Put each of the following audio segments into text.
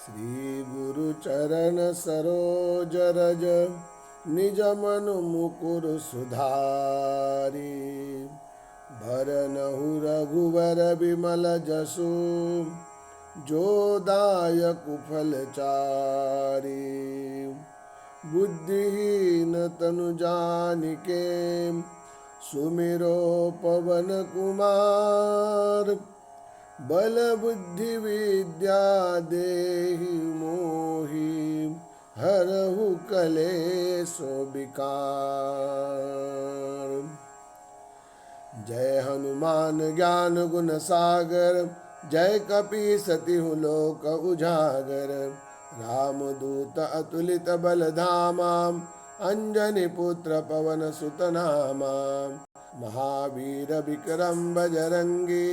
श्री गुरु चरण सरोज रज निज मन मुकुर सुधारी। भरनहु रघुवर बिमल जसु जो दायक फल चारी। बुद्धिहीन तनु जानिके सुमिरो पवन कुमार। बल बुद्धि विद्या देहि मोहि हरहु कलेशो विकार। जय हनुमान ज्ञान गुण सागर जय कपी सतिहु लोक उजागर। रामदूत अतुलित बल धामा अंजनी पुत्र पवन सुत नामा। महावीर विक्रम बजरंगी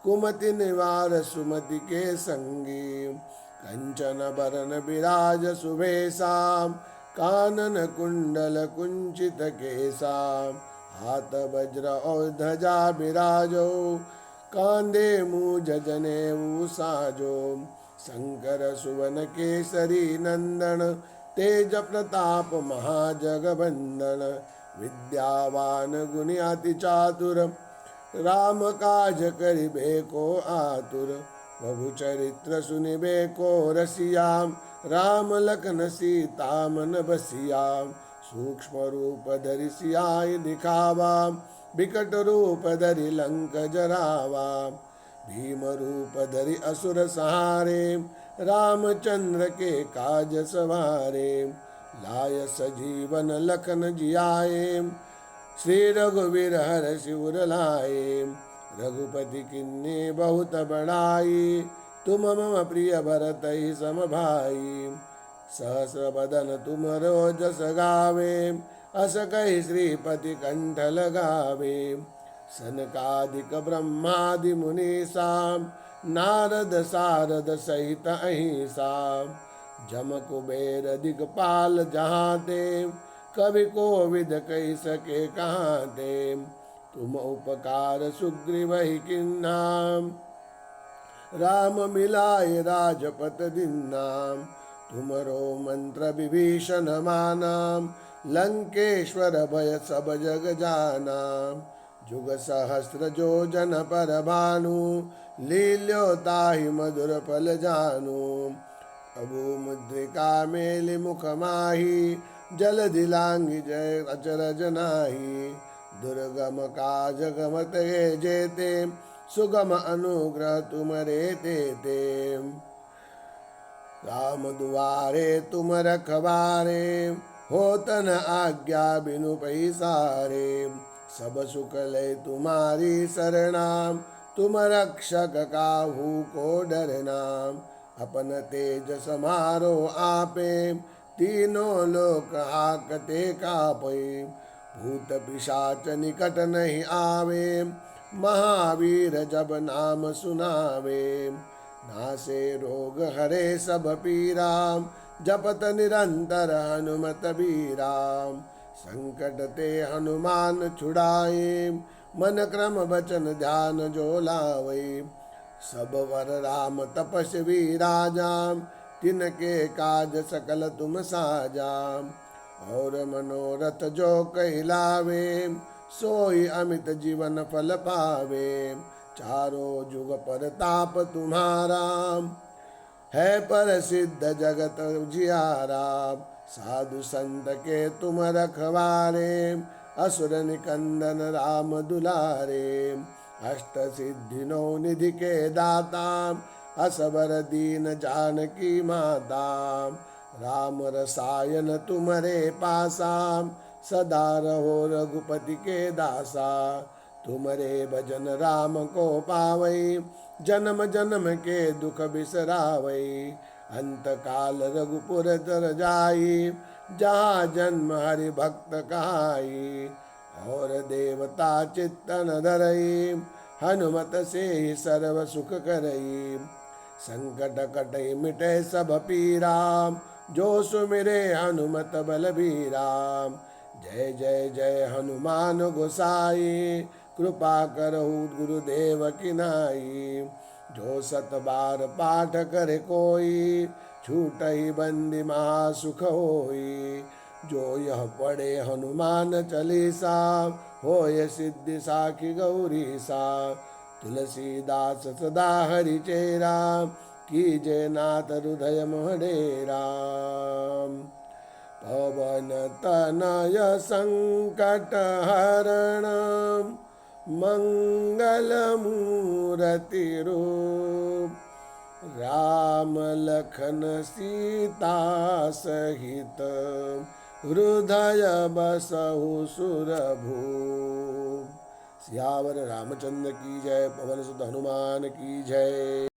कुमति निवार सुमति के संगी। कंचन बरन विराज सुबेसा कानन कुंडल कुंचित केसा। हाथ वज्र और ध्वजा विराजो कांधे मूज जनेऊ साजो। शंकर सुवन केसरी नंदन तेज प्रताप महाजगबंदन। विद्यावान गुणी अति चातुर राम काज करिबे को आतुर। प्रभु चरित्र सुनिबे को रसिया राम लखन सीता मन बसिया। सूक्ष्म रूप धरि सियाहि दिखावा विकट रूप धरि लंक जरावा। भीम रूप धरि असुर सहारे रामचंद्र के काज सवारे। लाय सजीवन लखन जियाए श्री रघुवीर हर्षि उर लाए। रघुपति किन्नी बहुत बड़ाई तुम मम प्रिय भरतहि सम भाई। सहस्र बदन तुम रोजस गावे अस कहि श्रीपति कंठ लगावे। सनकादिक ब्रह्मादि मुनीसा नारद सारद सहित अहिंसा। जम कुबेर दिगपाल जहाते कवि कोविद कही सके कहाते। तुम उपकार सुग्रीवहि किन्ना राम मिलाए राजपत दीन्ना। तुमरो मंत्र विभीषण माना लंकेश्वर भय सब जग जाना। जुग सहस्र जो जन पर भानु लील्यो ताहि मधुर फल जानु। अबू मुद्रिका मेलि मुख माही जल दिलांगी जय अचरज नाही। दुर्गम काज गमत जेते सुगम अनुग्रह तुमरे तेते। राम दुआरे तुम रखवारे होत न आज्ञा बिनु पैसारे। सब सुख लय तुम्हारी शरणा तुम रक्षक काहू को डरना। अपन तेज समारो आपे तीनों लोक हाकते कापे। भूत पिशाच निकट नहीं आवे महावीर जब नाम सुनावे। नासे रोग हरे सब पीरा जपत निरंतर हनुमत बीरा। संकट ते हनुमान छुड़ाए मन क्रम वचन ध्यान जो लावे। सब वर राम तपस्वी राजा तिनके काज सकल तुम साजा। और मनोरथ जो कहलावे सोई अमित जीवन फल पावे। चारों जुग पर ताप तुम्हारा है पर सिद्ध जगत जियारा। साधु संत के तुम रखवारे असुर निकंदन राम दुलारे। अष्ट सिद्धि नौ निधि के दाता असबर दीन जानकी माता। राम रसायन तुम्हारे पासा सदा रहो रघुपति के दासा। तुम्हारे भजन राम को पावई जन्म जन्म के दुख बिसरावई। अंत काल रघुपुर तर जाई जहाँ जन्म हरि भक्त कहाई। और देवता चित्तन धरई हनुमत से ही सर्व सुख करई। संकट कटई मिटे सब पीरा जो सुमिरे हनुमत बलबीरा। जय जय जय हनुमान गोसाई कृपा करहु गुरुदेव की नाई। जो 7 बार पाठ करे कोई, छूटहि बंदी महासुख होई। जो यह पढ़े हनुमान चालीसा, होय सिद्धि साखी गौरी सा। तुलसीदास सदा हरि चेरा, कीजे नाथ हृदय मोह डेरा। पवन तनय संकट हरण, मंगल मूरति रूप। राम लखन सीता सहित, हृदय बसहु सुरभूप। सियावर रामचंद्र की जय। पवन सुत हनुमान की जय।